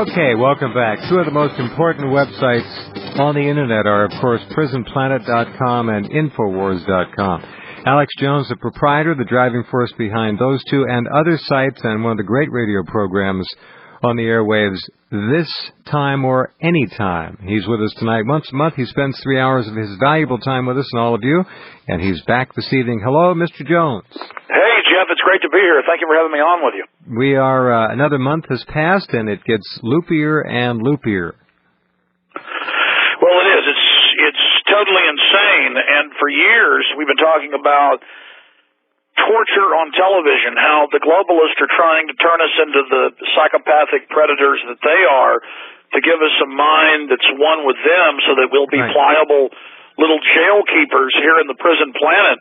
Okay, welcome back. Two of the most important websites on the Internet are, of course, prisonplanet.com and INFOWARS.com. Alex Jones, the proprietor, the driving force behind those two and other sites, and one of the great radio programs on the airwaves, This Time or Any Time. He's with us tonight. Once a month, he spends 3 hours of his valuable time with us and all of you, and he's back this evening. Hello, Mr. Jones. Hey, Jeff, it's great to be here. Thank you for having me on with you. We are, another month has passed, and it gets loopier and loopier. Well, it is. It's totally insane, and for years we've been talking about torture on television, how the globalists are trying to turn us into the psychopathic predators that they are, to give us a mind that's one with them so that we'll be pliable little jail keepers here in the prison planet.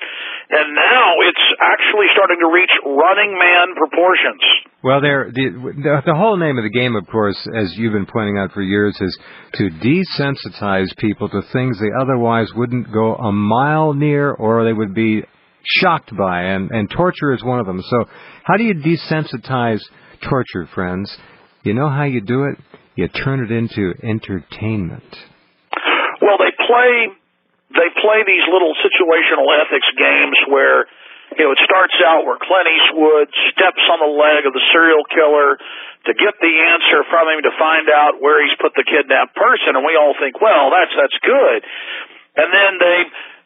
And now it's actually starting to reach Running Man proportions. Well, the whole name of the game, of course, as you've been pointing out for years, is to desensitize people to things they otherwise wouldn't go a mile near or they would be shocked by, and torture is one of them. So how do you desensitize torture, friends? You know how you do it? You turn it into entertainment. Well, they play these little situational ethics games where, you know, it starts out where Clint Eastwood steps on the leg of the serial killer to get the answer from him to find out where he's put the kidnapped person, and we all think, well, that's good. And then they,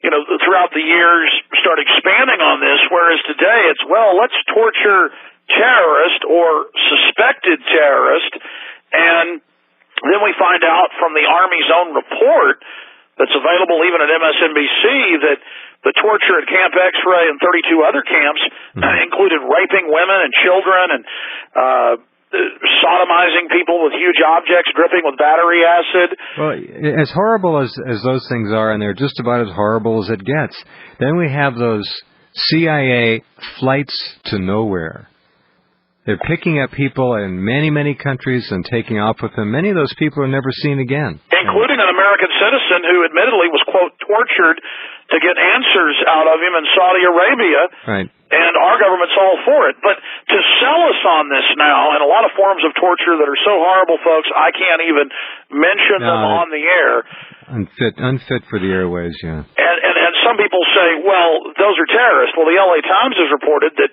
you know, throughout the years start expanding on this, whereas today it's, well, let's torture terrorist or suspected terrorist, and then we find out from the Army's own report that's available even at MSNBC that the torture at Camp X-Ray and 32 other camps included raping women and children and sodomizing people with huge objects dripping with battery acid. Well, as horrible as those things are, and they're just about as horrible as it gets, then we have those CIA flights to nowhere. They're picking up people in many, many countries and taking off with them. Many of those people are never seen again. Including an American citizen who admittedly was, quote, tortured to get answers out of him in Saudi Arabia. Right. And our government's all for it. But to sell us on this now, and a lot of forms of torture that are so horrible, folks, I can't even mention them on the air. Unfit for the airways, yeah. And some people say, well, those are terrorists. Well, the LA Times has reported that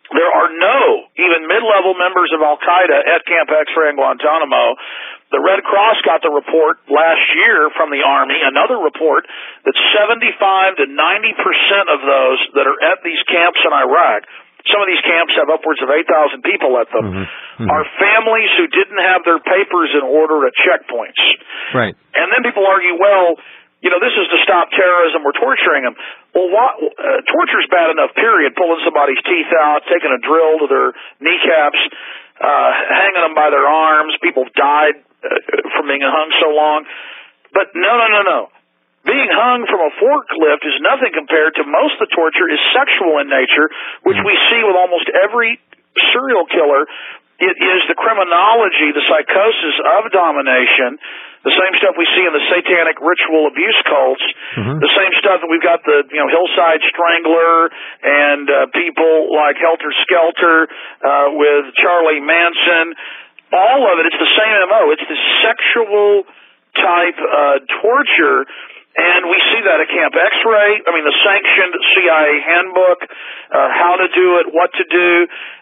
there are no even mid-level members of Al-Qaeda at Camp X-Ray in Guantanamo. The Red Cross got the report last year from the Army, another report that 75 to 90% of those that are at these camps in Iraq, some of these camps have upwards of 8,000 people at them, are families who didn't have their papers in order at checkpoints. Right. And then people argue, well, you know, this is to stop terrorism, we're torturing them. Well, torture's bad enough, period, pulling somebody's teeth out, taking a drill to their kneecaps, hanging them by their arms. People died from being hung so long. But no. Being hung from a forklift is nothing compared to most of the torture is sexual in nature, which we see with almost every serial killer. It is the criminology, the psychosis of domination, the same stuff we see in the satanic ritual abuse cults, the same stuff that we've got the Hillside Strangler and people like Helter Skelter with Charlie Manson. All of it, it's the same MO. It's the sexual type torture. And we see that at Camp X-Ray. I mean, the sanctioned CIA handbook, how to do it, what to do.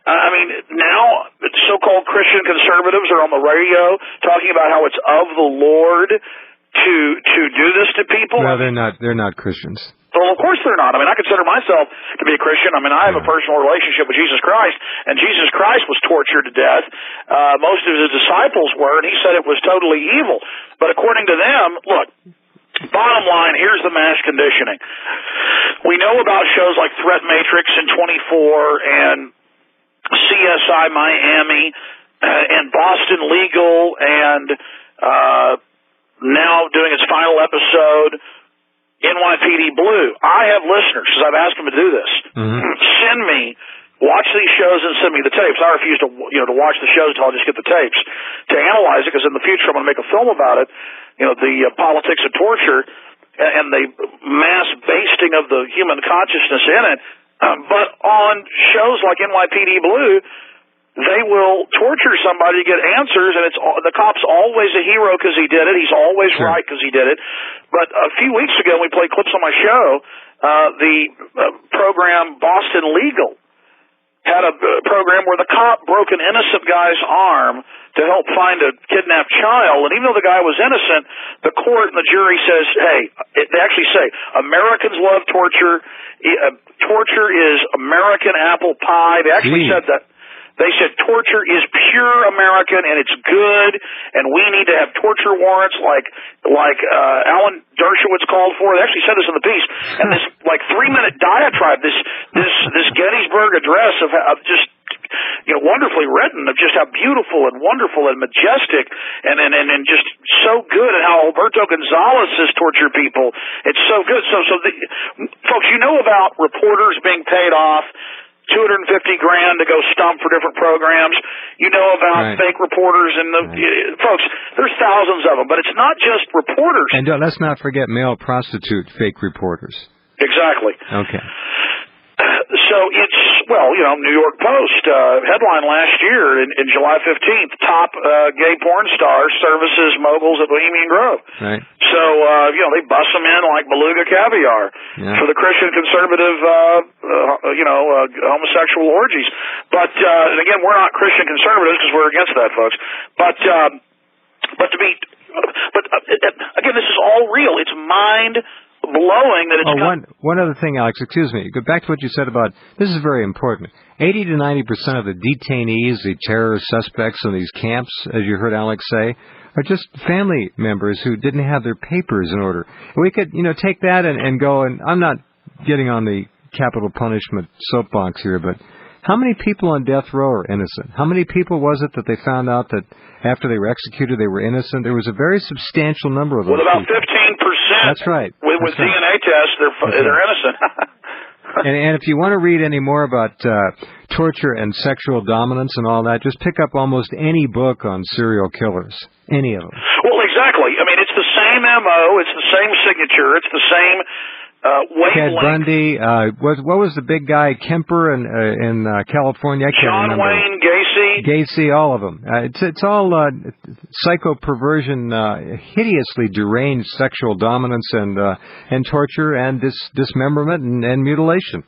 I mean, now so-called Christian conservatives are on the radio talking about how it's of the Lord to do this to people. Well, they're not Christians. Well, of course they're not. I mean, I consider myself to be a Christian. I mean, I have a personal relationship with Jesus Christ, and Jesus Christ was tortured to death. Most of his disciples were, and he said it was totally evil. But according to them, look, bottom line, here's the mass conditioning. We know about shows like Threat Matrix and 24 and CSI Miami and Boston Legal and now doing its final episode, NYPD Blue. I have listeners, because I've asked them to do this. Send me, watch these shows and send me the tapes. I refuse to watch the shows until I just get the tapes to analyze it, because in the future I'm going to make a film about it. The politics of torture and the mass basting of the human consciousness in it. But on shows like NYPD Blue, they will torture somebody to get answers, and the cop's always a hero because he did it. He's always right because he did it. But a few weeks ago, we played clips on my show. The program Boston Legal had a program where the cop broke an innocent guy's arm to help find a kidnapped child, and even though the guy was innocent, the court and the jury says, hey, they actually say, Americans love torture. Torture is American apple pie. They actually said that. They said torture is pure American and it's good, and we need to have torture warrants like Alan Dershowitz called for. They actually said this in the piece. And this 3-minute diatribe, this Gettysburg Address of just wonderfully written, of just how beautiful and wonderful and majestic and just so good, and how Alberto Gonzales has tortured people. It's so good. So folks, you know about reporters being paid off $250,000 to go stump for different programs. You know about fake reporters and folks. There's thousands of them, but it's not just reporters. And let's not forget male prostitute fake reporters. Exactly. Okay. So it's, New York Post headline last year in July 15th, top gay porn star services moguls at Bohemian Grove. Right. So, they bust them in like beluga caviar for the Christian conservative, homosexual orgies. But, and again, we're not Christian conservatives because we're against that, folks. But again, this is all real. It's mind-blowing that it's one other thing, Alex, excuse me. Go back to what you said about, this is very important. 80 to 90% of the detainees, the terror suspects in these camps, as you heard Alex say, are just family members who didn't have their papers in order. We could, take that and go, and I'm not getting on the capital punishment soapbox here, but how many people on death row are innocent? How many people was it that they found out that after they were executed they were innocent? There was a very substantial number of those. With about people. 15%. That's right. With DNA tests, they're innocent. And if you want to read any more about torture and sexual dominance and all that, just pick up almost any book on serial killers. Any of them. Well, exactly. I mean, it's the same MO. It's the same signature. It's the same Ted Bundy. What was the big guy, Kemper in California? I can't remember. John Wayne Gacy, all of them. It's all psychoperversion, hideously deranged sexual dominance and torture and dismemberment and mutilation.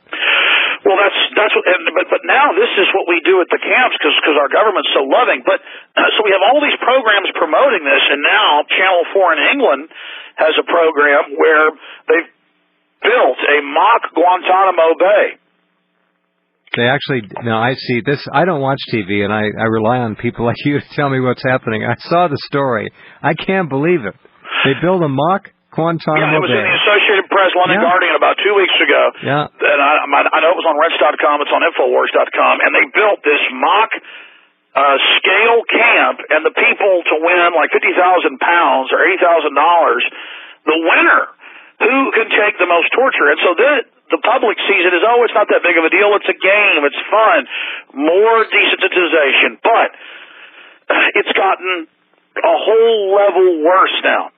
Well, that's what, but now this is what we do at the camps because our government's so loving. But so we have all these programs promoting this, and now Channel 4 in England has a program where they've built a mock Guantanamo Bay. They actually, now I see this, I don't watch TV, and I rely on people like you to tell me what's happening. I saw the story. I can't believe it. They built a mock Guantanamo Bay. Yeah, it was in the Associated Press, London Guardian, about 2 weeks ago. Yeah. And I know it was on Rense.com, it's on INFOWARS.com, and they built this mock scale camp, and the people to win like £50,000 or $80,000, the winner, who can take the most torture. And so the public sees it as, it's not that big of a deal. It's a game. It's fun. More desensitization. But it's gotten a whole level worse now.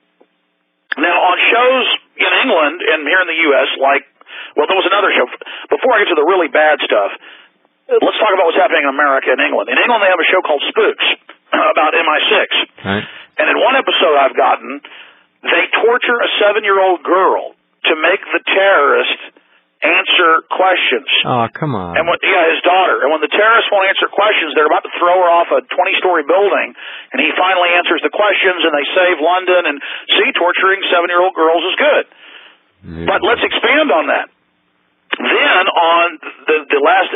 Now, on shows in England and here in the U.S., there was another show. Before I get to the really bad stuff, let's talk about what's happening in America and England. In England, they have a show called Spooks about MI6. Right. And in one episode I've gotten, they torture a 7-year-old girl to make the terrorist answer questions. Oh, come on. And his daughter. And when the terrorist won't answer questions, they're about to throw her off a 20-story building, and he finally answers the questions, and they save London. And torturing 7-year-old girls is good. Yeah. But let's expand on that. Then on the last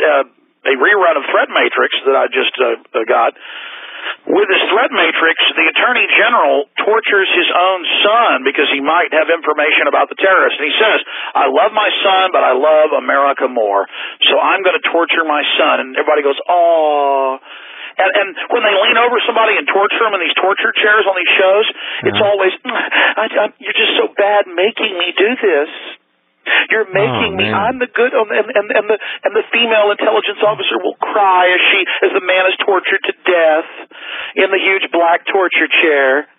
a rerun of Threat Matrix that I just got. With his threat matrix, the Attorney General tortures his own son because he might have information about the terrorists. And he says, I love my son, but I love America more. So I'm going to torture my son. And everybody goes, oh. And when they lean over somebody and torture them in these torture chairs on these shows, it's always, you're just so bad making me do this. You're making me. I'm the good, and the female intelligence officer will cry as the man is tortured to death in the huge black torture chair.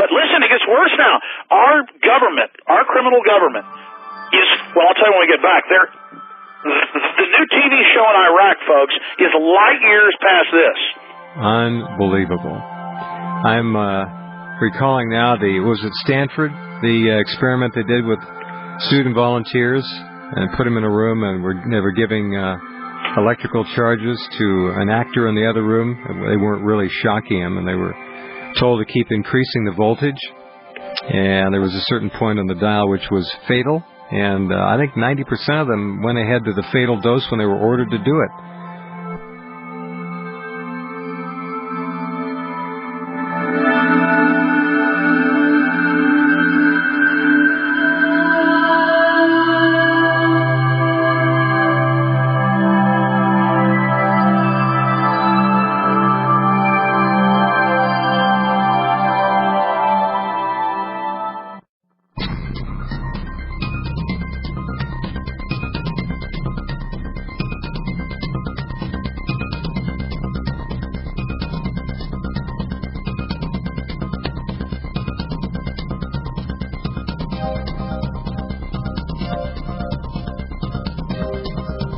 But listen, it gets worse now. Our government, our criminal government, is. Well, I'll tell you when we get back. The new TV show in Iraq, folks, is light years past this. Unbelievable. I'm recalling now was it Stanford, the experiment they did with student volunteers and put them in a room and they were giving electrical charges to an actor in the other room. They weren't really shocking him, and they were told to keep increasing the voltage. And there was a certain point on the dial which was fatal. And I think 90% of them went ahead to the fatal dose when they were ordered to do it.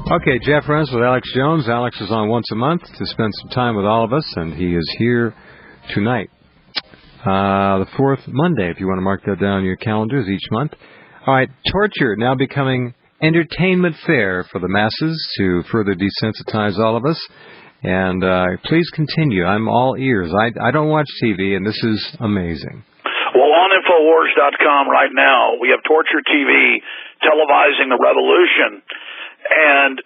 Okay, Jeff Rense with Alex Jones. Alex is on once a month to spend some time with all of us, and he is here tonight. The fourth Monday, if you want to mark that down in your calendars each month. All right, torture now becoming entertainment fare for the masses to further desensitize all of us. And please continue. I'm all ears. I don't watch TV, and this is amazing. Well, on INFOWARS.com right now, we have Torture TV televising the revolution. And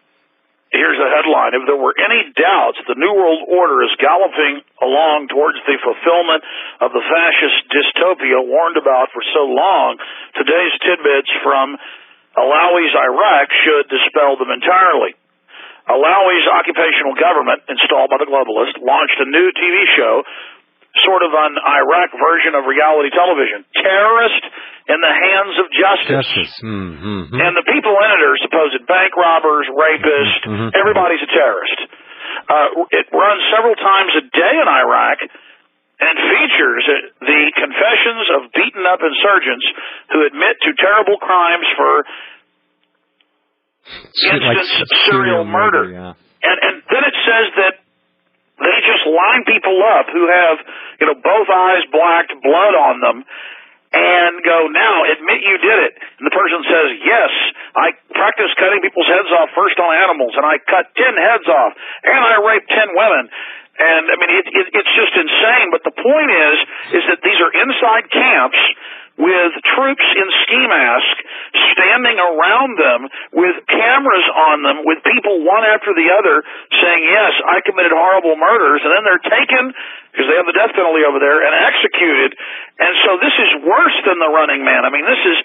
here's the headline. If there were any doubts, the New World Order is galloping along towards the fulfillment of the fascist dystopia warned about for so long. Today's tidbits from Alawi's Iraq should dispel them entirely. Alawi's occupational government, installed by the globalists, launched a new TV show, sort of an Iraq version of reality television. Terrorist in the hands of justice. Mm-hmm. And the people in it are supposed bank robbers, rapists, everybody's a terrorist. It runs several times a day in Iraq and features the confessions of beaten-up insurgents who admit to terrible crimes for instance, serial murder. Yeah. And then it says that they just line people up who have, both eyes blacked, blood on them, and go, now, admit you did it. And the person says, yes, I practiced cutting people's heads off first on animals, and I cut 10 heads off, and I raped 10 women. And, I mean, it's just insane. But the point is that these are inside camps with troops in ski masks standing around them with cameras on them with people one after the other saying, yes, I committed horrible murders, and then they're taken, because they have the death penalty over there, and executed. And so this is worse than The Running Man. I mean, this is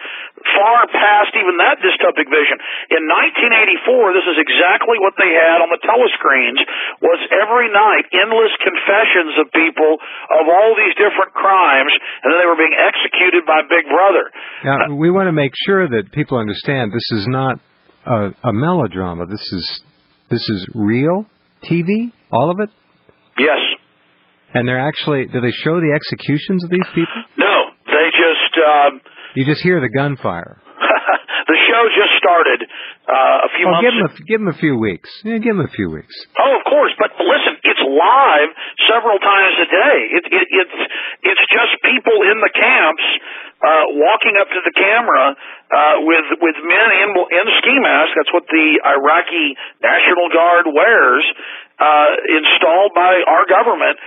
far past even that dystopic vision. In 1984, this is exactly what they had on the telescreens, was every night endless confessions of people of all these different crimes, and then they were being executed by Big Brother. Now, we want to make sure that people understand this is not a melodrama. This is real TV, all of it? Yes. And they're actually, do they show the executions of these people? No, they just... you just hear the gunfire. The show just started a few months ago. Give them a few weeks. Yeah, give them a few weeks. Oh, of course. But listen, it's live several times a day. It's just people in the camps walking up to the camera with men in ski masks. That's what the Iraqi National Guard wears, installed by our government.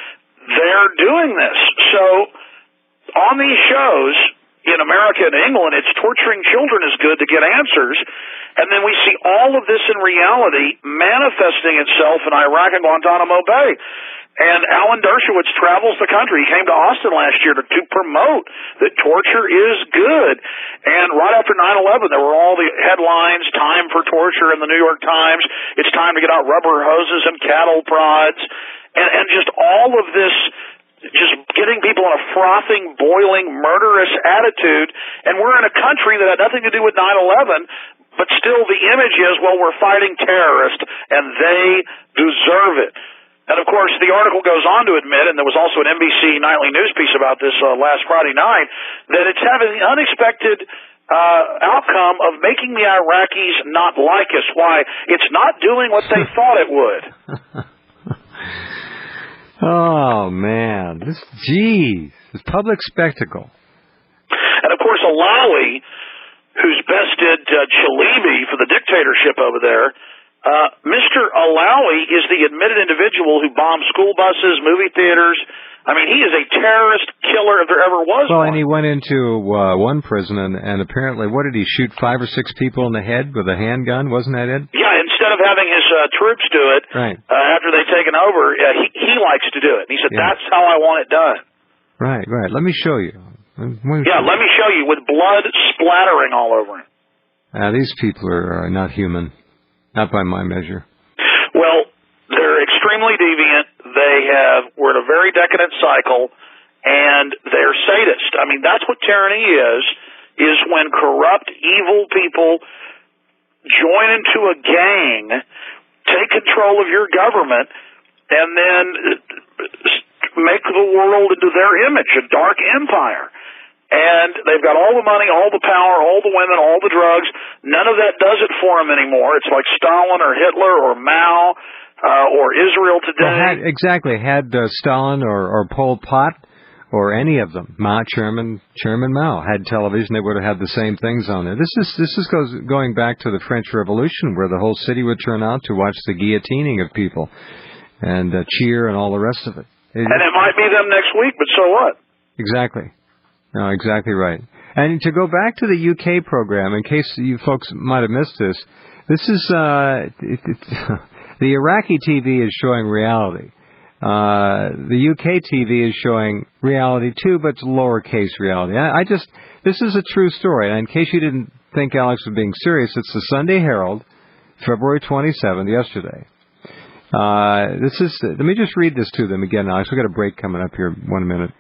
They're doing this. So on these shows in America and England, it's torturing children is good to get answers. And then we see all of this in reality manifesting itself in Iraq and Guantanamo Bay. And Alan Dershowitz travels the country. He came to Austin last year to promote that torture is good. And right after 9/11, there were all the headlines, time for torture in the New York Times. It's time to get out rubber hoses and cattle prods. And just all of this, just getting people in a frothing, boiling, murderous attitude. And we're in a country that had nothing to do with 9/11, but still the image is, well, we're fighting terrorists, and they deserve it. And, of course, the article goes on to admit, and there was also an NBC nightly news piece about this last Friday night, that it's having unexpected outcome of making the Iraqis not like us. Why? It's not doing what they thought it would. Oh, man. This public spectacle. And, of course, Alawi, who's bested Chalibi for the dictatorship over there, Mr. Alawi is the admitted individual who bombed school buses, movie theaters. I mean, he is a terrorist killer if there ever was one. Well, and he went into one prison, and apparently, what did he shoot, 5 or 6 people in the head with a handgun? Wasn't that it? Yeah, instead of having his troops do it, right. After they've taken over, he likes to do it. And he said, that's how I want it done. Right. Let me show you. Let me show you, with blood splattering all over him. These people are not human, not by my measure. Well, they're extremely deviant. We're in a very decadent cycle, and they're sadists. I mean, that's what tyranny is when corrupt, evil people join into a gang, take control of your government, and then make the world into their image, a dark empire. And they've got all the money, all the power, all the women, all the drugs. None of that does it for them anymore. It's like Stalin or Hitler or Mao or Israel today. Well, had Stalin or Pol Pot or any of them, Chairman Mao, had television, they would have had the same things on there. This is going back to the French Revolution, where the whole city would turn out to watch the guillotining of people and cheer and all the rest of it. And it might be them next week, but so what? Exactly. No, exactly right. And to go back to the UK program, in case you folks might have missed this is the Iraqi TV is showing reality. The UK TV is showing reality too, but it's lowercase reality. This is a true story. And in case you didn't think Alex was being serious, it's the Sunday Herald, February 27th, yesterday. Let me just read this to them again, Alex. We've got a break coming up here in 1 minute.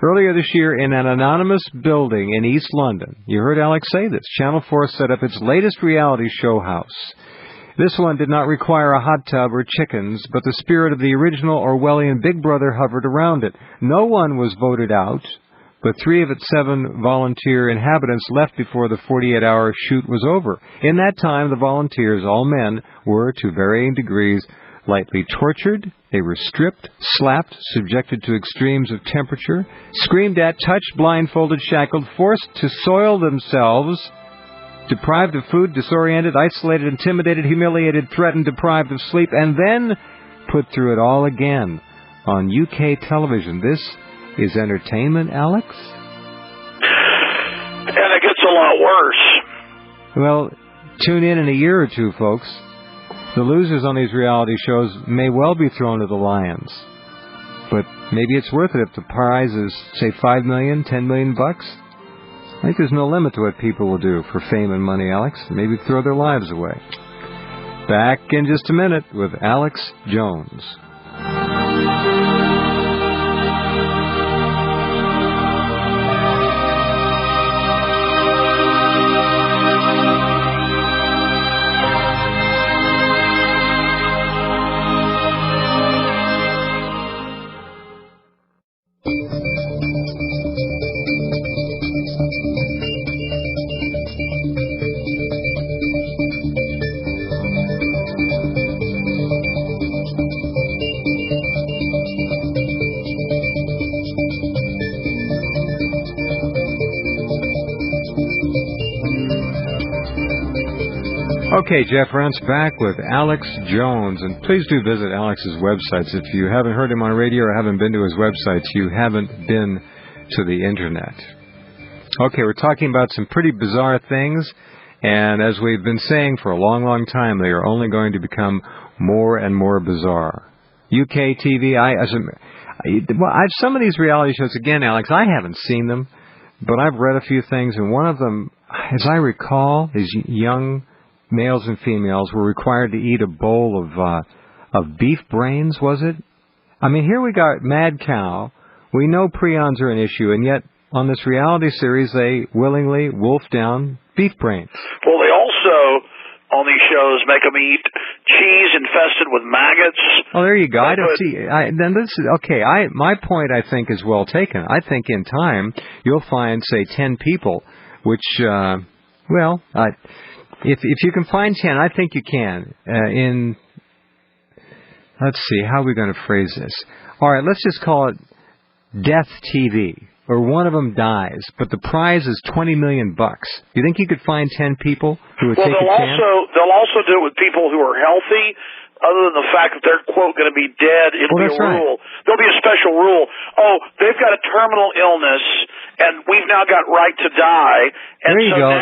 Earlier this year, in an anonymous building in East London, you heard Alex say this, Channel 4 set up its latest reality show house. This one did not require a hot tub or chickens, but the spirit of the original Orwellian Big Brother hovered around it. No one was voted out, but 3 of its 7 volunteer inhabitants left before the 48-hour shoot was over. In that time, the volunteers, all men, were, to varying degrees, lightly tortured. They were stripped, slapped, subjected to extremes of temperature, screamed at, touched, blindfolded, shackled, forced to soil themselves, deprived of food, disoriented, isolated, intimidated, humiliated, threatened, deprived of sleep, and then put through it all again on UK television. This is entertainment, Alex? And it gets a lot worse. Well, tune in a year or two, folks. The losers on these reality shows may well be thrown to the lions. But maybe it's worth it if the prize is, say, $5 million, $10 million bucks. I think there's no limit to what people will do for fame and money, Alex. Maybe throw their lives away. Back in just a minute with Alex Jones. Okay, Jeff Rense back with Alex Jones, and please do visit Alex's websites. If you haven't heard him on radio or haven't been to his websites, you haven't been to the Internet. Okay, we're talking about some pretty bizarre things, and as we've been saying for a long, long time, they are only going to become more and more bizarre. UK TV, some of these reality shows, again, Alex, I haven't seen them, but I've read a few things, and one of them, as I recall, is young males and females were required to eat a bowl of beef brains, was it? I mean, here we got Mad Cow. We know prions are an issue, and yet on this reality series, they willingly wolf down beef brains. Well, they also, on these shows, make them eat cheese infested with maggots. Oh, there you go. I don't see. My point, I think, is well taken. I think in time, you'll find, say, 10 people which, if you can find 10, I think you can. Let's see, how are we going to phrase this? All right, let's just call it Death TV, or one of them dies, but the prize is $20 million. You think you could find 10 people who would take a chance? They'll also do it with people who are healthy, other than the fact that they're, quote, going to be dead. It'll be a rule. Right. There'll be a special rule. Oh, they've got a terminal illness, and we've now got right to die. And there you go.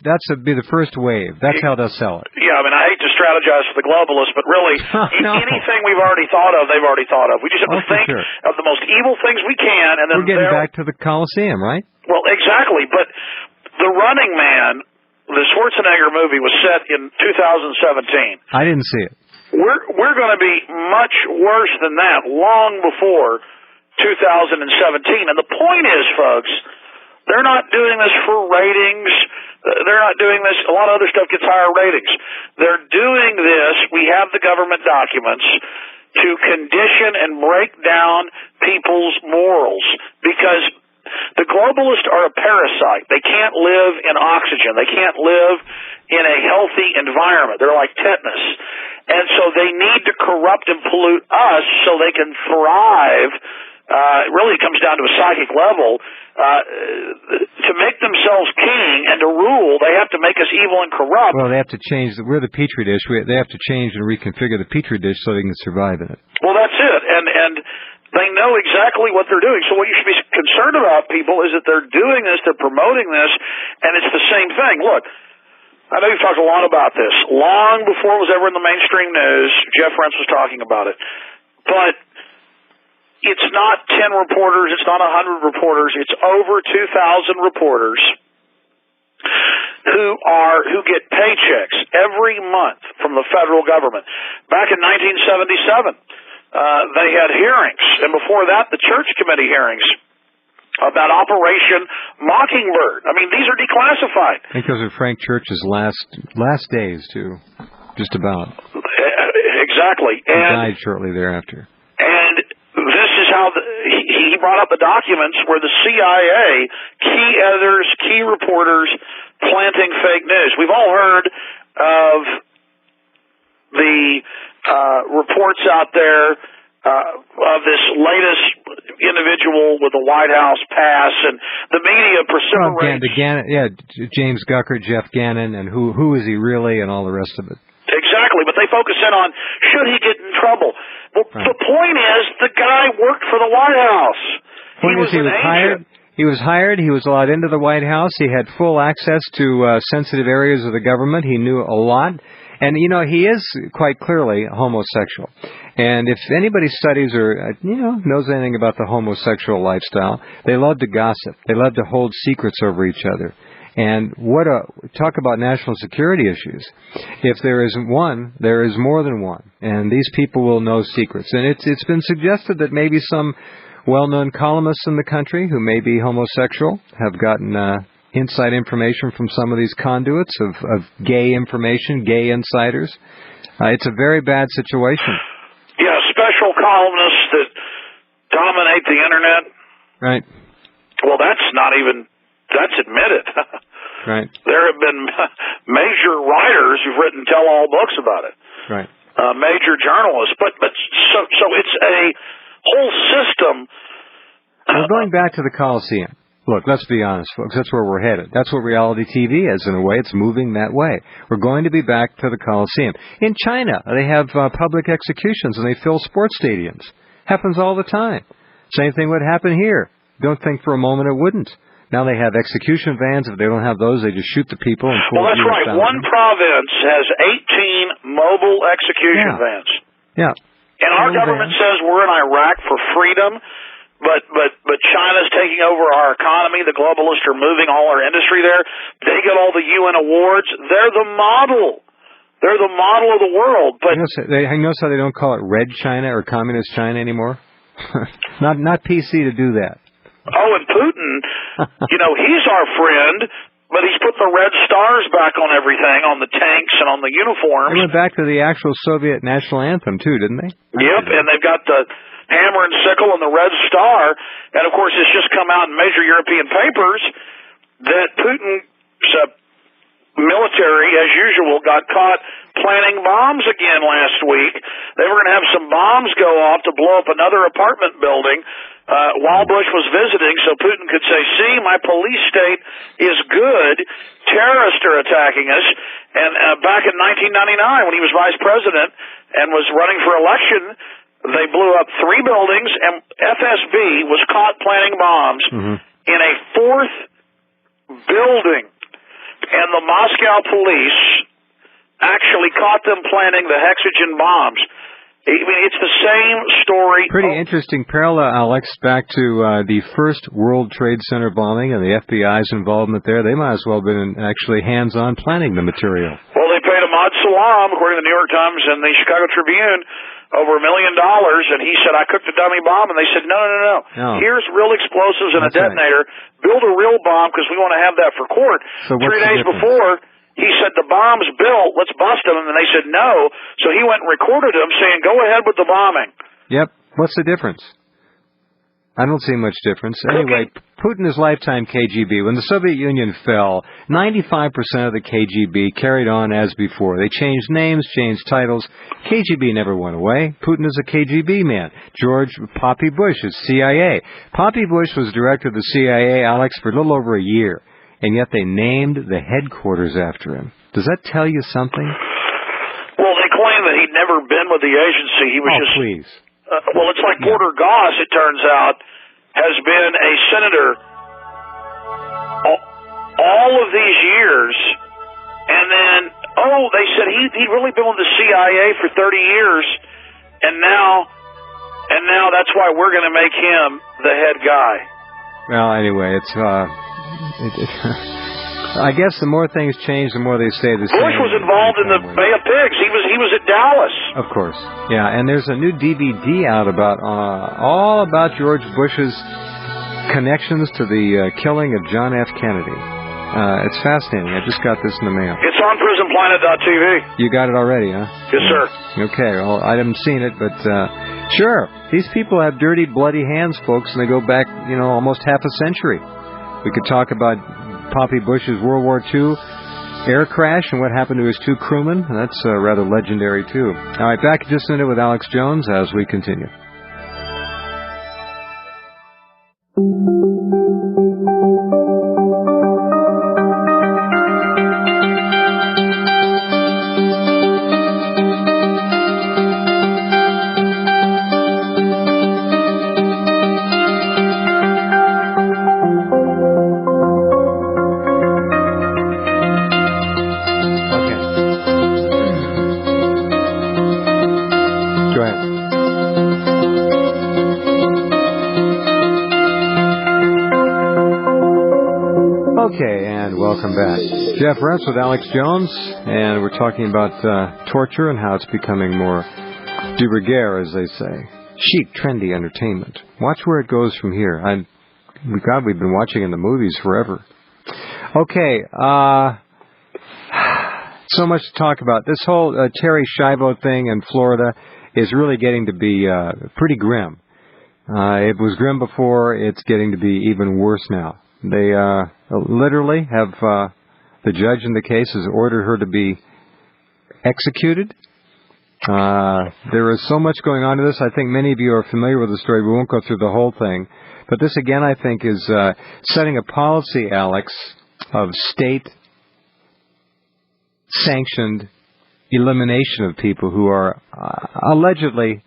That's be the first wave. That's how they'll sell it. Yeah, I mean, I hate to strategize for the globalists, but really, anything we've already thought of, they've already thought of. We just have to think of the most evil things we can, and then we're getting back to the Coliseum, right? Well, exactly. But The Running Man, the Schwarzenegger movie, was set in 2017. I didn't see it. We're going to be much worse than that long before 2017. And the point is, folks, they're not doing this for ratings. They're not doing this. A lot of other stuff gets higher ratings. They're doing this. We have the government documents to condition and break down people's morals, because the globalists are a parasite. They can't live in oxygen. They can't live in a healthy environment. They're like tetanus. And so they need to corrupt and pollute us so they can thrive. It really comes down to a psychic level. To make themselves king and to rule, they have to make us evil and corrupt. Well, they have to change. We're the Petri dish. They have to change and reconfigure the Petri dish so they can survive in it. Well, that's it. And they know exactly what they're doing. So what you should be concerned about, people, is that they're doing this, they're promoting this, and it's the same thing. Look, I know you've talked a lot about this. Long before it was ever in the mainstream news, Jeff Rense was talking about it. But it's not 10 reporters, it's not 100 reporters, it's over 2,000 reporters who get paychecks every month from the federal government. Back in 1977, they had hearings, and before that, the church committee hearings about Operation Mockingbird. I mean, these are declassified. I think those are Frank Church's last days, too, just about. Exactly. He died shortly thereafter. And this is how he brought up the documents where the CIA, key editors, key reporters, planting fake news. We've all heard of the reports out there of this latest individual with the White House pass, and the media perseverates. James Gucker, Jeff Gannon, and who is he really, and all the rest of it. Exactly, but they focus in on, should he get in trouble? Well, the point is, the guy worked for the White House. He was hired. He was hired. He was allowed into the White House. He had full access to sensitive areas of the government. He knew a lot. And, he is quite clearly homosexual. And if anybody studies or, knows anything about the homosexual lifestyle, they love to gossip. They love to hold secrets over each other. And talk about national security issues. If there isn't one, there is more than one. And these people will know secrets. And it's been suggested that maybe some well-known columnists in the country who may be homosexual have gotten inside information from some of these conduits of gay information, gay insiders. It's a very bad situation. Yeah, special columnists that dominate the Internet. Right. Well, that's admitted. Right. There have been major writers who've written tell-all books about it. Right. Major journalists. But so it's a whole system. Well, going back to the Coliseum. Look, let's be honest, folks. That's where we're headed. That's what reality TV is, in a way. It's moving that way. We're going to be back to the Coliseum. In China, they have public executions, and they fill sports stadiums. Happens all the time. Same thing would happen here. Don't think for a moment it wouldn't. Now they have execution vans. If they don't have those, they just shoot the people. Well, that's right. One province has 18 mobile execution vans. Yeah. And our government says we're in Iraq for freedom. But China's taking over our economy. The globalists are moving all our industry there. They get all the UN awards. They're the model. They're the model of the world. But notice how they don't call it Red China or Communist China anymore? Not PC to do that. Oh, and Putin, he's our friend, but he's put the red stars back on everything, on the tanks and on the uniforms. They went back to the actual Soviet national anthem, too, didn't they? Yep, and they've got the hammer and sickle and the red star. And, of course, it's just come out in major European papers that Putin's military, as usual, got caught planting bombs again last week. They were going to have some bombs go off to blow up another apartment building while Bush was visiting, so Putin could say, see, my police state is good. Terrorists are attacking us. And back in 1999, when he was vice president and was running for election, they blew up 3 buildings, and FSB was caught planting bombs in a 4th building. And the Moscow police actually caught them planting the hexagen bombs. I mean, it's the same story. Pretty interesting parallel, Alex, back to the first World Trade Center bombing and the FBI's involvement there. They might as well have been actually hands-on planning the material. Well, they paid Ahmad Salam, according to the New York Times and the Chicago Tribune, over $1 million, and he said, I cooked a dummy bomb, and they said, no. Here's real explosives and a detonator. Right. Build a real bomb because we want to have that for court. So 3 days before, he said, the bomb's built, let's bust them, and they said no, so he went and recorded them saying, go ahead with the bombing. Yep. What's the difference? I don't see much difference. Anyway, Putin is lifetime KGB. When the Soviet Union fell, 95% of the KGB carried on as before. They changed names, changed titles. KGB never went away. Putin is a KGB man. George Poppy Bush is CIA. Poppy Bush was director of the CIA, Alex, for a little over a year, and yet they named the headquarters after him. Does that tell you something? Well, they claim that he'd never been with the agency. He was just... please. Well, it's like Porter Goss, it turns out, has been a senator all of these years, and then, they said he'd really been with the CIA for 30 years, and now that's why we're going to make him the head guy. Well, anyway, it's I guess the more things change, the more they stay the same. Bush was involved in the Bay of Pigs. He was at Dallas. Of course, yeah. And there's a new DVD out about all about George Bush's connections to the killing of John F. Kennedy. It's fascinating. I just got this in the mail. It's on PrisonPlanet.tv. You got it already, huh? Yes, sir. Okay. Well, I haven't seen it, but sure. These people have dirty, bloody hands, folks, and they go back, almost half a century. We could talk about Poppy Bush's World War II air crash and what happened to his 2 crewmen. That's rather legendary, too. All right, back in just a minute with Alex Jones as we continue. Welcome back. Jeff Rense with Alex Jones, and we're talking about torture and how it's becoming more de rigueur, as they say. Chic, trendy entertainment. Watch where it goes from here. We've been watching in the movies forever. Okay, so much to talk about. This whole Terry Schiavo thing in Florida is really getting to be pretty grim. It was grim before. It's getting to be even worse now. They literally have, the judge in the case has ordered her to be executed. There is so much going on to this. I think many of you are familiar with the story. We won't go through the whole thing. But this, again, I think is setting a policy, Alex, of state-sanctioned elimination of people who are allegedly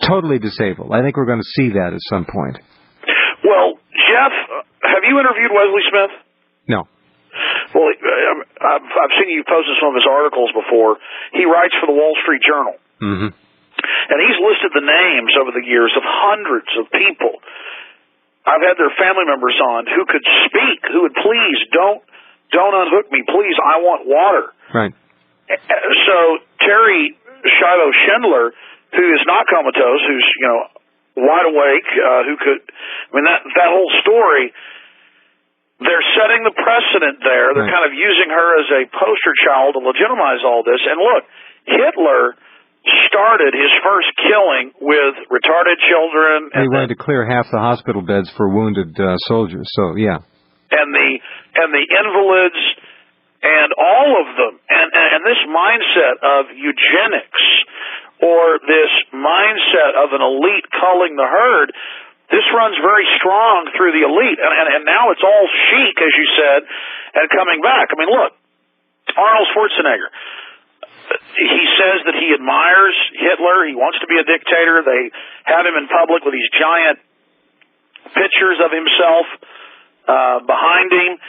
totally disabled. I think we're going to see that at some point. Well, Jeff, have you interviewed Wesley Smith? No. Well, I've seen you posted some of his articles before. He writes for the Wall Street Journal. Mm-hmm. And he's listed the names over the years of hundreds of people. I've had their family members on who could speak, who would please don't unhook me. Please, I want water. Right. So Terry Shiloh Schindler, who is not comatose, who's, wide awake, who could, that whole story, they're setting the precedent there. They're kind of using her as a poster child to legitimize all this. And look, Hitler started his first killing with retarded children. And he wanted to clear half the hospital beds for wounded soldiers, so yeah. and the invalids and all of them, and this mindset of eugenics or this mindset of an elite culling the herd, this runs very strong through the elite, and now it's all chic, as you said, and coming back. I mean, look, Arnold Schwarzenegger, he says that he admires Hitler. He wants to be a dictator. They have him in public with these giant pictures of himself behind him.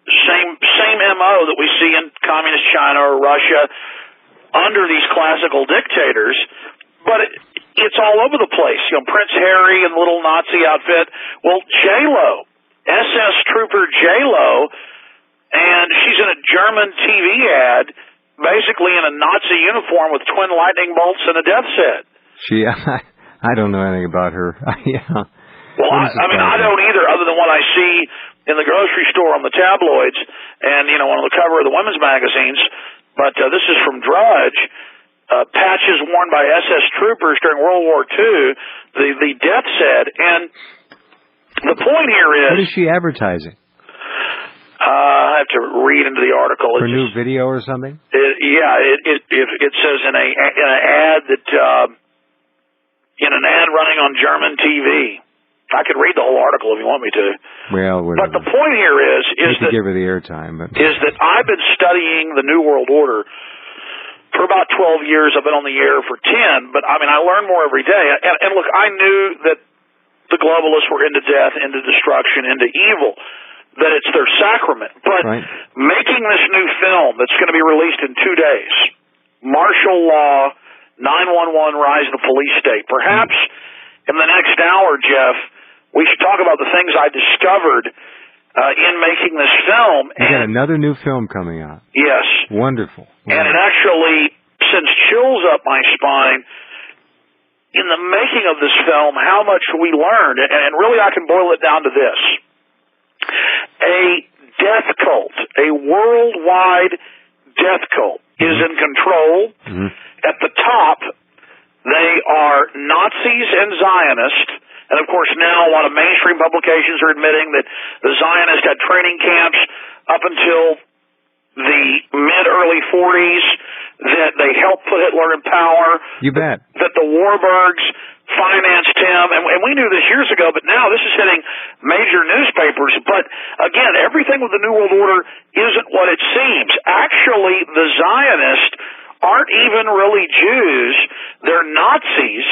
Same MO that we see in communist China or Russia under these classical dictators, but it's all over the place. You know, Prince Harry and the little Nazi outfit. Well, J-Lo, SS Trooper J-Lo, and she's in a German TV ad, basically in a Nazi uniform with twin lightning bolts and a death's head. I don't know anything about her. Yeah. Well, I mean, I don't either, other than what I see in the grocery store on the tabloids and, you know, on the cover of the women's magazines. But this is from Drudge. Patches worn by SS troopers during World War II, the death's head. And the point here is... What is she advertising? I have to read into the article. For a new video or something? It says in an ad that... in an ad running on German TV. I could read the whole article if you want me to. Well, whatever. But the point here is that... give her the airtime. Is that I've been studying the New World Order for about 12 years. I've been on the air for 10, but I mean, I learn more every day. And look, I knew that the globalists were into death, into destruction, into evil, that it's their sacrament. But making this new film that's going to be released in 2 days, martial law, 911 rise in the police state, perhaps in the next hour, Jeff, we should talk about the things I discovered in making this film. You got another new film coming out. Yes. Wonderful. And it actually sends chills up my spine in the making of this film, how much we learned. And really I can boil it down to this. A death cult, a worldwide death cult is in control. At the top, they are Nazis and Zionists. And, of course, now a lot of mainstream publications are admitting that the Zionists had training camps up until the mid-early 40s, that they helped put Hitler in power. You bet. That the Warburgs financed him. And we knew this years ago, but now this is hitting major newspapers. But, again, everything with the New World Order isn't what it seems. Actually, the Zionists aren't even really Jews. They're Nazis,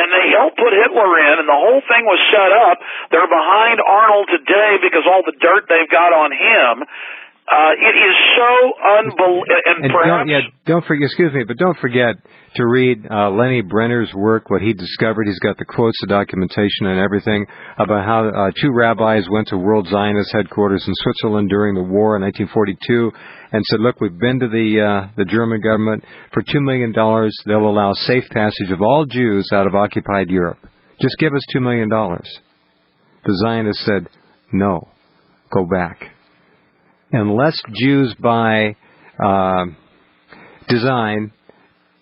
and they helped put Hitler in, and the whole thing was set up. They're behind Arnold today because all the dirt they've got on him. It is so unbelievable. Don't forget, excuse me, but don't forget to read Lenny Brenner's work, what he discovered. He's got the quotes, the documentation, and everything about how 2 rabbis went to World Zionist headquarters in Switzerland during the war in 1942 and said, look, we've been to the German government. For $2 million, they'll allow safe passage of all Jews out of occupied Europe. Just give us $2 million. The Zionists said, no, go back. Unless Jews by design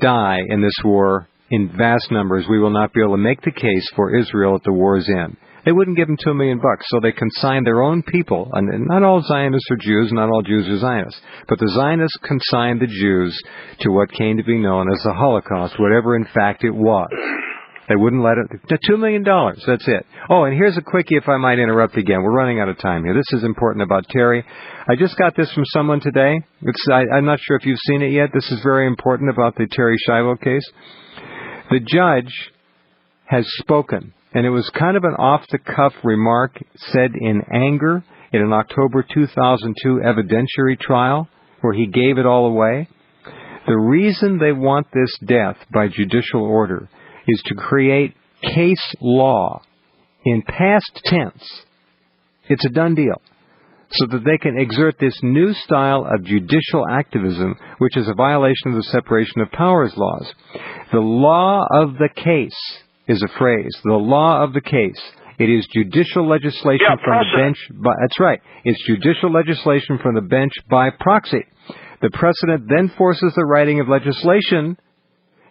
die in this war in vast numbers, we will not be able to make the case for Israel at the war's end. They wouldn't give them $2 million, so they consigned their own people. And not all Zionists are Jews, not all Jews are Zionists. But the Zionists consigned the Jews to what came to be known as the Holocaust, whatever in fact it was. They wouldn't let it. $2 million, that's it. Oh, and here's a quickie if I might interrupt again. We're running out of time here. This is important about Terry. I just got this from someone today. I'm not sure if you've seen it yet. This is very important about the Terry Schiavo case. The judge has spoken, and it was kind of an off-the-cuff remark said in anger in an October 2002 evidentiary trial where he gave it all away. The reason they want this death by judicial order is to create case law in past tense. It's a done deal. So that they can exert this new style of judicial activism, which is a violation of the separation of powers laws. The law of the case is a phrase. The law of the case. It is judicial legislation from the bench. That's right. It's judicial legislation from the bench by proxy. The precedent then forces the writing of legislation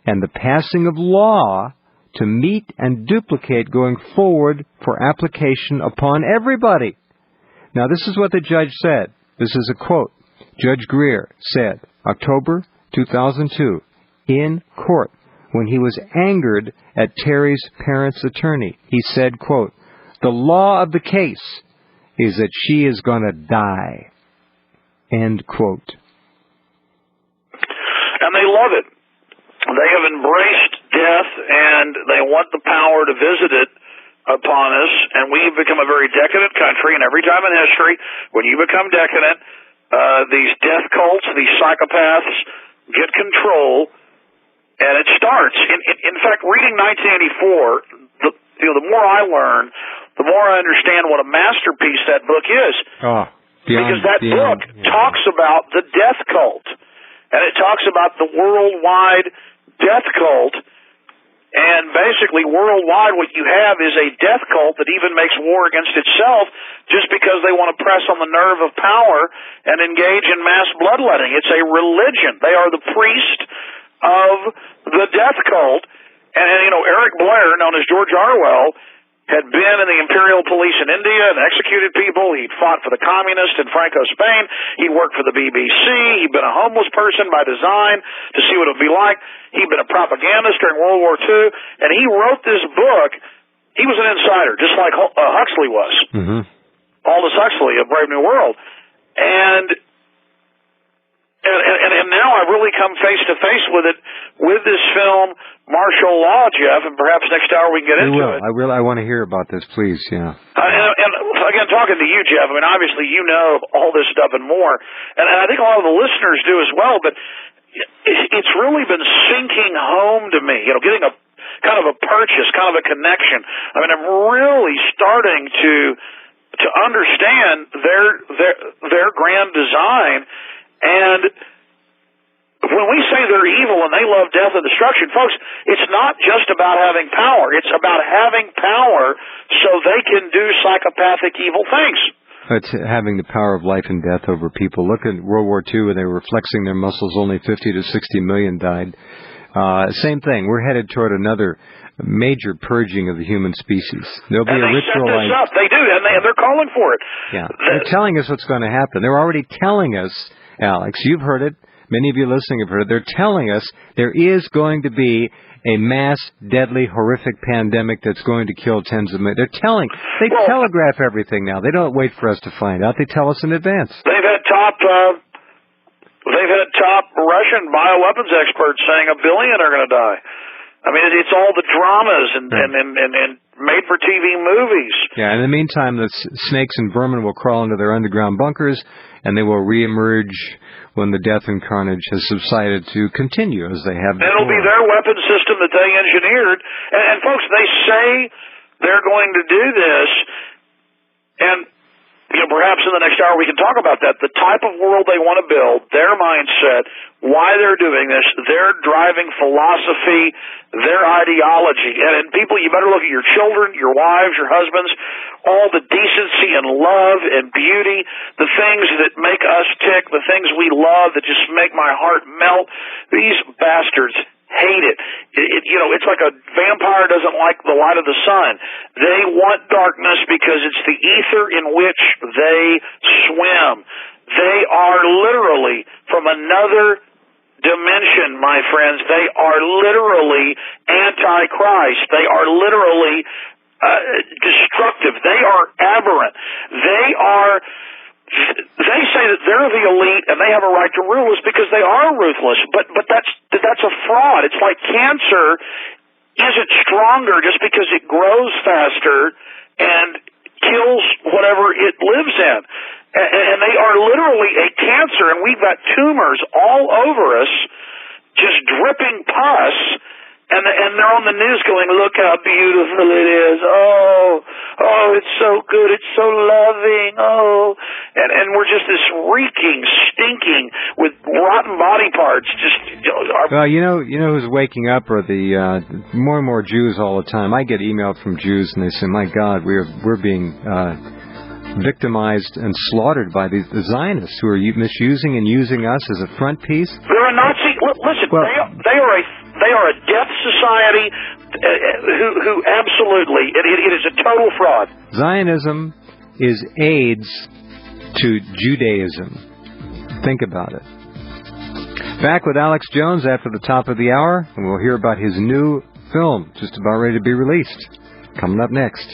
and the passing of law to meet and duplicate going forward for application upon everybody. Now, this is what the judge said. This is a quote. Judge Greer said, October 2002, in court, when he was angered at Terry's parents' attorney, he said, quote, "The law of the case is that she is going to die." End quote. And they love it. They have embraced death, and they want the power to visit it upon us, and we've become a very decadent country, and every time in history, when you become decadent, these death cults, these psychopaths get control, and it starts. In fact, reading 1984, the more I learn, the more I understand what a masterpiece that book is. Because that book talks about the death cult, and it talks about the worldwide death cult. And basically, worldwide, what you have is a death cult that even makes war against itself just because they want to press on the nerve of power and engage in mass bloodletting. It's a religion. They are the priest of the death cult. And Eric Blair, known as George Orwell, had been in the imperial police in India and executed people. He'd fought for the communists in Franco, Spain. He'd worked for the BBC. He'd been a homeless person by design to see what it would be like. He'd been a propagandist during World War II. And he wrote this book. He was an insider, just like Huxley was. Mm-hmm. Aldous Huxley of Brave New World. And now I've really come face to face with it, with this film, Martial Law, Jeff, and perhaps next hour we can get into it. I want to hear about this, please, yeah. And again, talking to you, Jeff, I mean, obviously you know all this stuff and more, and I think a lot of the listeners do as well, but it's really been sinking home to me, getting a kind of a purchase, kind of a connection. I mean, I'm really starting to understand their grand design. And when we say they're evil and they love death and destruction, folks, it's not just about having power. It's about having power so they can do psychopathic evil things. It's having the power of life and death over people. Look at World War II when they were flexing their muscles. Only 50 to 60 million died. Same thing. We're headed toward another major purging of the human species. There'll be a ritualized... They do, and they're calling for it. Yeah, they're telling us what's going to happen. They're already telling us, Alex, you've heard it. Many of you listening have heard it. They're telling us there is going to be a mass, deadly, horrific pandemic that's going to kill tens of millions. They telegraph everything now. They don't wait for us to find out. They tell us in advance. They've had top Russian bioweapons experts saying 1 billion are going to die. I mean, it's all the dramas and made-for-TV movies. Yeah, in the meantime, the snakes and vermin will crawl into their underground bunkers, and they will reemerge when the death and carnage has subsided to continue as they have before. It'll be their weapon system that they engineered. And folks, they say they're going to do this, and perhaps in the next hour we can talk about that. The type of world they want to build, their mindset, why they're doing this, their driving philosophy, their ideology. And people, you better look at your children, your wives, your husbands, all the decency and love and beauty, the things that make us tick, the things we love that just make my heart melt. These bastards hate it. It's like a vampire doesn't like the light of the sun. They want darkness because it's the ether in which they swim. They are literally from another dimension, my friends. They are literally anti-Christ. They are literally destructive. They are aberrant. They say that they're the elite and they have a right to rule us because they are ruthless, but that's a fraud. It's like cancer isn't stronger just because it grows faster and kills whatever it lives in. And they are literally a cancer, and we've got tumors all over us, just dripping pus. And they're on the news going, look how beautiful it is. Oh, it's so good. It's so loving. Oh. And we're just this reeking, stinking with rotten body parts. Well, you know who's waking up are the more and more Jews all the time. I get emailed from Jews, and they say, my God, we're being victimized and slaughtered by the Zionists who are misusing and using us as a front piece. They're a Nazi. Listen, they are a death society who absolutely, it is a total fraud. Zionism is AIDS to Judaism. Think about it. Back with Alex Jones after the top of the hour, and we'll hear about his new film, just about ready to be released. Coming up next.